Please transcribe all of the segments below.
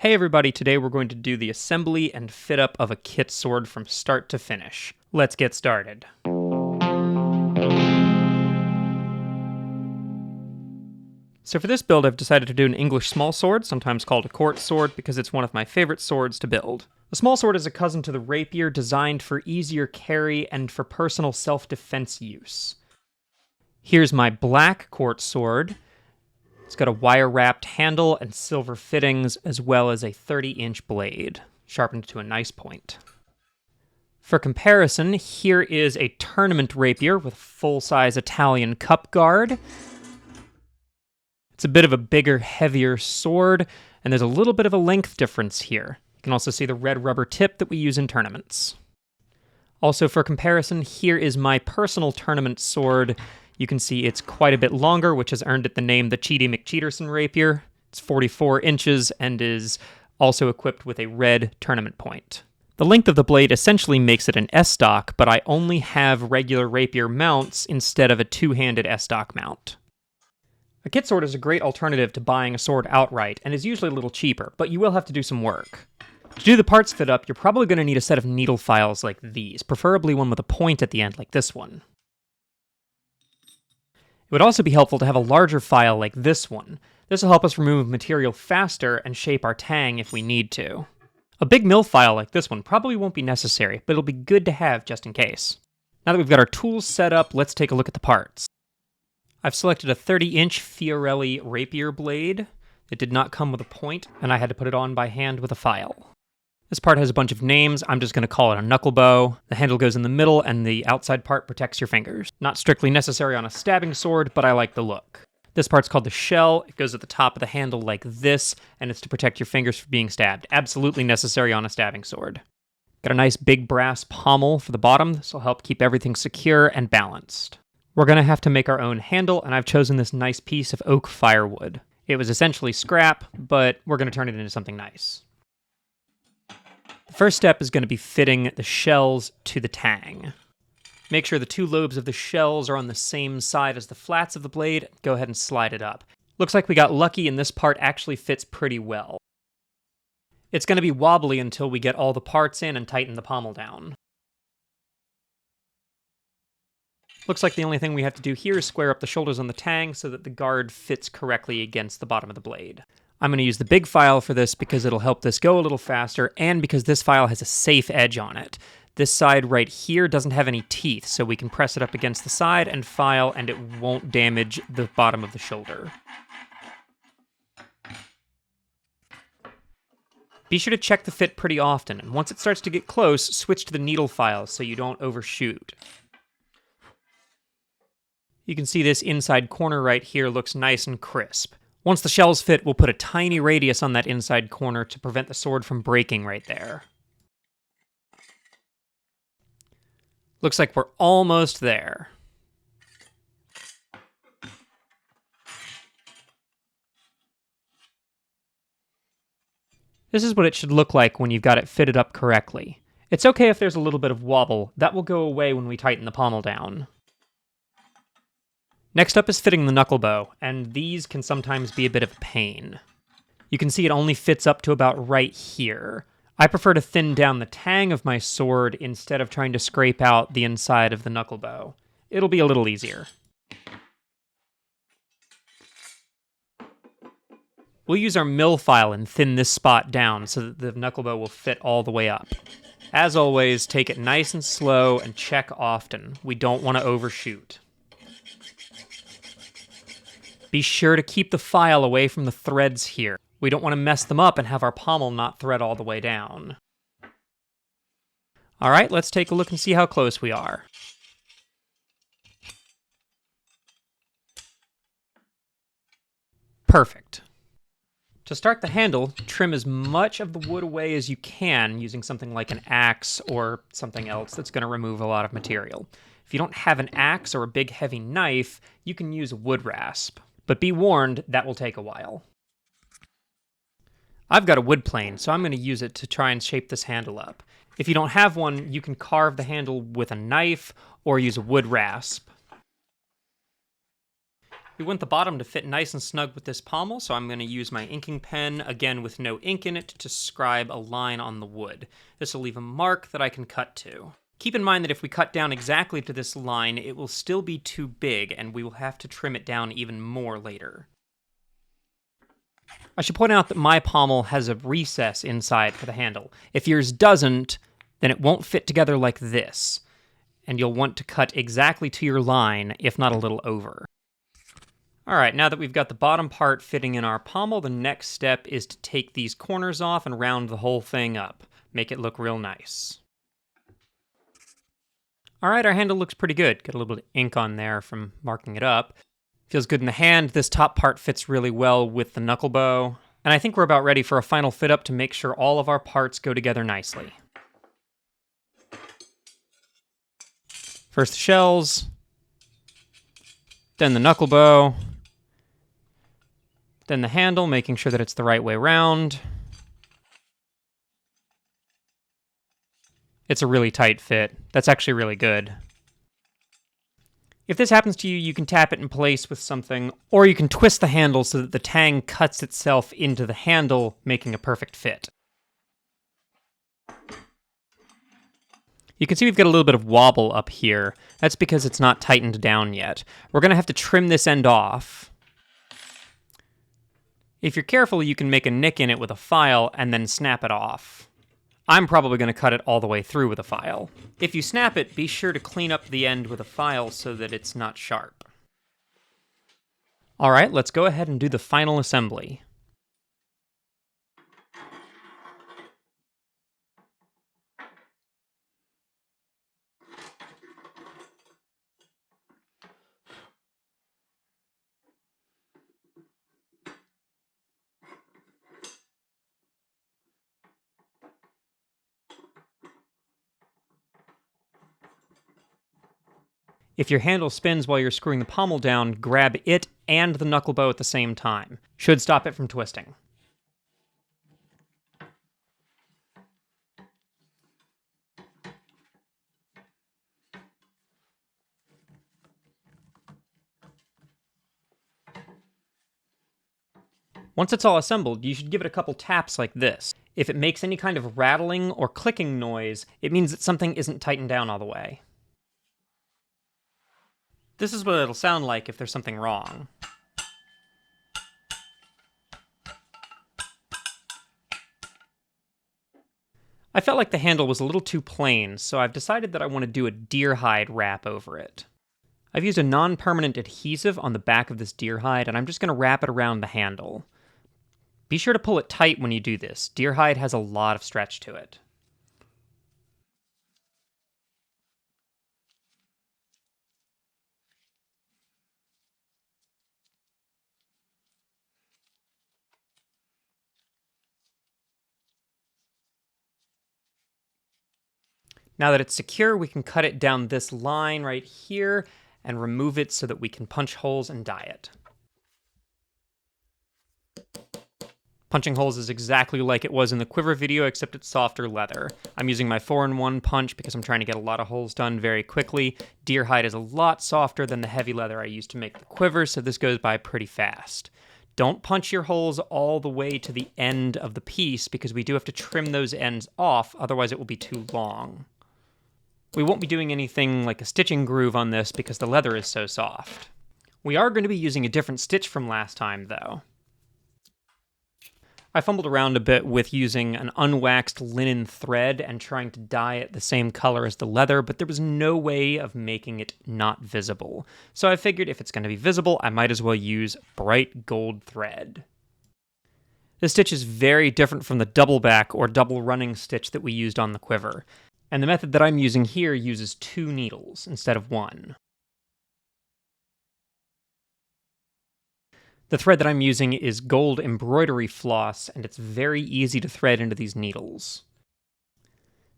Hey everybody, today we're going to do the assembly and fit up of a kit sword from start to finish. Let's get started. So for this build, I've decided to do an English small sword, sometimes called a court sword, because it's one of my favorite swords to build. The small sword is a cousin to the rapier, designed for easier carry and for personal self-defense use. Here's my black court sword. It's got a wire-wrapped handle and silver fittings, as well as a 30-inch blade, sharpened to a nice point. For comparison, here is a tournament rapier with full-size Italian cup guard. It's a bit of a bigger, heavier sword, and there's a little bit of a length difference here. You can also see the red rubber tip that we use in tournaments. Also, for comparison, here is my personal tournament sword. You can see it's quite a bit longer, which has earned it the name the Cheaty McCheaterson rapier. It's 44 inches and is also equipped with a red tournament point. The length of the blade essentially makes it an S-stock, but I only have regular rapier mounts instead of a two-handed S-stock mount. A kit sword is a great alternative to buying a sword outright, and is usually a little cheaper, but you will have to do some work. To do the parts fit up, you're probably going to need a set of needle files like these, preferably one with a point at the end like this one. It would also be helpful to have a larger file like this one. This will help us remove material faster and shape our tang if we need to. A big mill file like this one probably won't be necessary, but it'll be good to have just in case. Now that we've got our tools set up, let's take a look at the parts. I've selected a 30-inch Fiorelli rapier blade. It did not come with a point, and I had to put it on by hand with a file. This part has a bunch of names. I'm just going to call it a knuckle bow. The handle goes in the middle, and the outside part protects your fingers. Not strictly necessary on a stabbing sword, but I like the look. This part's called the shell. It goes at the top of the handle like this, and it's to protect your fingers from being stabbed. Absolutely necessary on a stabbing sword. Got a nice big brass pommel for the bottom. This will help keep everything secure and balanced. We're going to have to make our own handle, and I've chosen this nice piece of oak firewood. It was essentially scrap, but we're going to turn it into something nice. The first step is going to be fitting the shells to the tang. Make sure the two lobes of the shells are on the same side as the flats of the blade. Go ahead and slide it up. Looks like we got lucky and this part actually fits pretty well. It's going to be wobbly until we get all the parts in and tighten the pommel down. Looks like the only thing we have to do here is square up the shoulders on the tang so that the guard fits correctly against the bottom of the blade. I'm going to use the big file for this because it'll help this go a little faster, and because this file has a safe edge on it. This side right here doesn't have any teeth, so we can press it up against the side and file, and it won't damage the bottom of the shoulder. Be sure to check the fit pretty often, and once it starts to get close, switch to the needle files so you don't overshoot. You can see this inside corner right here looks nice and crisp. Once the shells fit, we'll put a tiny radius on that inside corner to prevent the sword from breaking right there. Looks like we're almost there. This is what it should look like when you've got it fitted up correctly. It's okay if there's a little bit of wobble. That will go away when we tighten the pommel down. Next up is fitting the knuckle bow, and these can sometimes be a bit of a pain. You can see it only fits up to about right here. I prefer to thin down the tang of my sword instead of trying to scrape out the inside of the knuckle bow. It'll be a little easier. We'll use our mill file and thin this spot down so that the knuckle bow will fit all the way up. As always, take it nice and slow and check often. We don't want to overshoot. Be sure to keep the file away from the threads here. We don't want to mess them up and have our pommel not thread all the way down. Alright, let's take a look and see how close we are. Perfect. To start the handle, trim as much of the wood away as you can using something like an axe or something else that's going to remove a lot of material. If you don't have an axe or a big heavy knife, you can use a wood rasp. But be warned, that will take a while. I've got a wood plane, so I'm going to use it to try and shape this handle up. If you don't have one, you can carve the handle with a knife or use a wood rasp. We want the bottom to fit nice and snug with this pommel, so I'm going to use my inking pen, again with no ink in it, to scribe a line on the wood. This will leave a mark that I can cut to. Keep in mind that if we cut down exactly to this line, it will still be too big, and we will have to trim it down even more later. I should point out that my pommel has a recess inside for the handle. If yours doesn't, then it won't fit together like this, and you'll want to cut exactly to your line, if not a little over. Alright, now that we've got the bottom part fitting in our pommel, the next step is to take these corners off and round the whole thing up. Make it look real nice. Alright, our handle looks pretty good. Got a little bit of ink on there from marking it up. Feels good in the hand. This top part fits really well with the knuckle bow. And I think we're about ready for a final fit up to make sure all of our parts go together nicely. First the shells, then the knuckle bow, then the handle, making sure that it's the right way round. It's a really tight fit. That's actually really good. If this happens to you, you can tap it in place with something, or you can twist the handle so that the tang cuts itself into the handle, making a perfect fit. You can see we've got a little bit of wobble up here. That's because it's not tightened down yet. We're going to have to trim this end off. If you're careful, you can make a nick in it with a file and then snap it off. I'm probably going to cut it all the way through with a file. If you snap it, be sure to clean up the end with a file so that it's not sharp. Alright, let's go ahead and do the final assembly. If your handle spins while you're screwing the pommel down, grab it and the knuckle bow at the same time. Should stop it from twisting. Once it's all assembled, you should give it a couple taps like this. If it makes any kind of rattling or clicking noise, it means that something isn't tightened down all the way. This is what it'll sound like if there's something wrong. I felt like the handle was a little too plain, so I've decided that I want to do a deer hide wrap over it. I've used a non-permanent adhesive on the back of this deer hide, and I'm just going to wrap it around the handle. Be sure to pull it tight when you do this. Deer hide has a lot of stretch to it. Now that it's secure, we can cut it down this line right here and remove it so that we can punch holes and dye it. Punching holes is exactly like it was in the quiver video, except it's softer leather. I'm using my 4-in-1 punch because I'm trying to get a lot of holes done very quickly. Deer hide is a lot softer than the heavy leather I used to make the quiver, so this goes by pretty fast. Don't punch your holes all the way to the end of the piece because we do have to trim those ends off, otherwise it will be too long. We won't be doing anything like a stitching groove on this because the leather is so soft. We are going to be using a different stitch from last time, though. I fumbled around a bit with using an unwaxed linen thread and trying to dye it the same color as the leather, but there was no way of making it not visible. So I figured if it's going to be visible, I might as well use bright gold thread. This stitch is very different from the double back or double running stitch that we used on the quiver. And the method that I'm using here uses 2 needles instead of 1. The thread that I'm using is gold embroidery floss, and it's very easy to thread into these needles.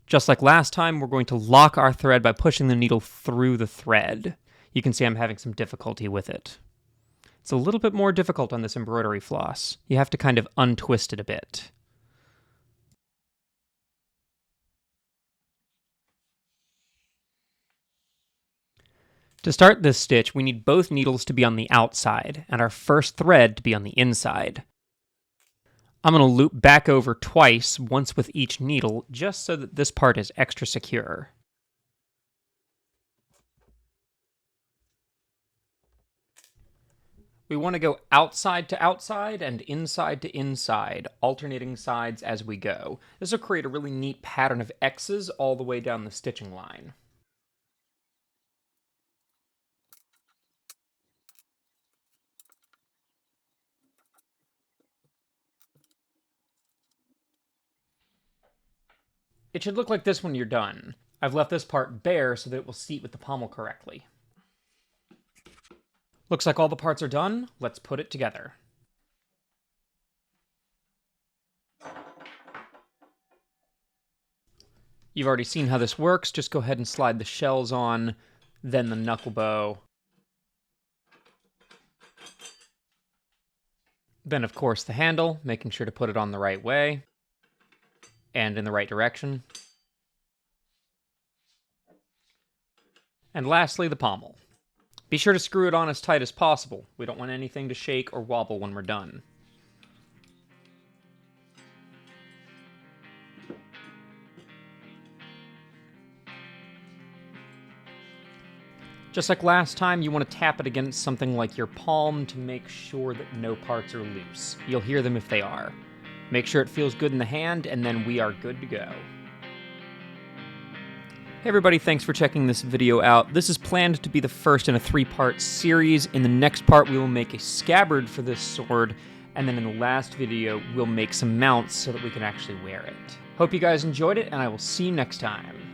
Just like last time, we're going to lock our thread by pushing the needle through the thread. You can see I'm having some difficulty with it. It's a little bit more difficult on this embroidery floss. You have to kind of untwist it a bit. To start this stitch, we need both needles to be on the outside, and our first thread to be on the inside. I'm going to loop back over twice, once with each needle, just so that this part is extra secure. We want to go outside to outside and inside to inside, alternating sides as we go. This will create a really neat pattern of X's all the way down the stitching line. It should look like this when you're done. I've left this part bare so that it will seat with the pommel correctly. Looks like all the parts are done. Let's put it together. You've already seen how this works. Just go ahead and slide the shells on, then the knuckle bow. Then, of course, the handle, making sure to put it on the right way and in the right direction. And lastly, the pommel. Be sure to screw it on as tight as possible. We don't want anything to shake or wobble when we're done. Just like last time, you want to tap it against something like your palm to make sure that no parts are loose. You'll hear them if they are. Make sure it feels good in the hand, and then we are good to go. Hey everybody, thanks for checking this video out. This is planned to be the first in a 3-part series. In the next part, we will make a scabbard for this sword, and then in the last video, we'll make some mounts so that we can actually wear it. Hope you guys enjoyed it, and I will see you next time.